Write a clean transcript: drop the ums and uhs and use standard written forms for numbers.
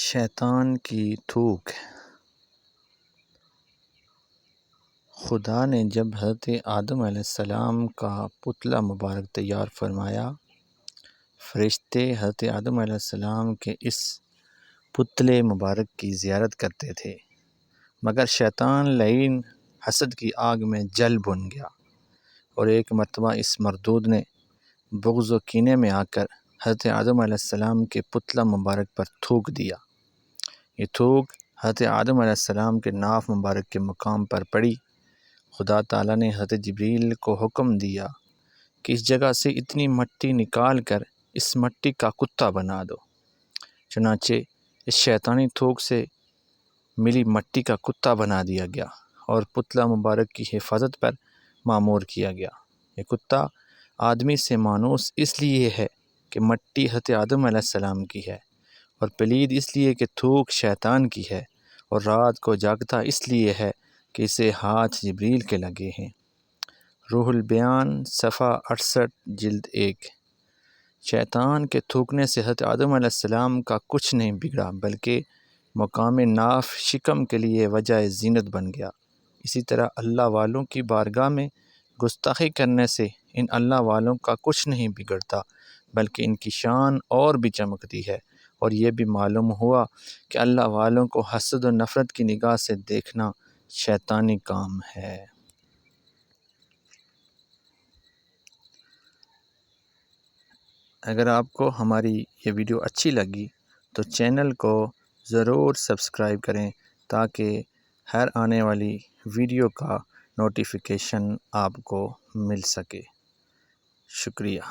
شیطان کی تھوک۔ خدا نے جب حضرت آدم علیہ السلام کا پتلا مبارک تیار فرمایا، فرشتے حضرت آدم علیہ السلام کے اس پتلے مبارک کی زیارت کرتے تھے، مگر شیطان لعین حسد کی آگ میں جل بھن گیا اور ایک مرتبہ اس مردود نے بغض و کینے میں آ کر حضرت آدم علیہ السلام کے پتلا مبارک پر تھوک دیا۔ یہ تھوک حضرت آدم علیہ السلام کے ناف مبارک کے مقام پر پڑی۔ خدا تعالیٰ نے حضرت جبریل کو حکم دیا کہ اس جگہ سے اتنی مٹی نکال کر اس مٹی کا کتا بنا دو۔ چنانچہ اس شیطانی تھوک سے ملی مٹی کا کتا بنا دیا گیا اور پتلا مبارک کی حفاظت پر مامور کیا گیا۔ یہ کتا آدمی سے مانوس اس لیے ہے کہ مٹی حضرت آدم علیہ السلام کی ہے، اور پلید اس لیے کہ تھوک شیطان کی ہے، اور رات کو جاگتا اس لیے ہے کہ اسے ہاتھ جبریل کے لگے ہیں۔ روح البیان صفحہ 68 جلد 1۔ شیطان کے تھوکنے سے حضرت آدم علیہ السلام کا کچھ نہیں بگڑا، بلکہ مقام ناف شکم کے لیے وجہ زینت بن گیا۔ اسی طرح اللہ والوں کی بارگاہ میں گستاخی کرنے سے ان اللہ والوں کا کچھ نہیں بگڑتا، بلکہ ان کی شان اور بھی چمکتی ہے، اور یہ بھی معلوم ہوا کہ اللہ والوں کو حسد و نفرت کی نگاہ سے دیکھنا شیطانی کام ہے۔ اگر آپ کو ہماری یہ ویڈیو اچھی لگی تو چینل کو ضرور سبسکرائب کریں تاکہ ہر آنے والی ویڈیو کا نوٹیفیکیشن آپ کو مل سکے۔ شکریہ۔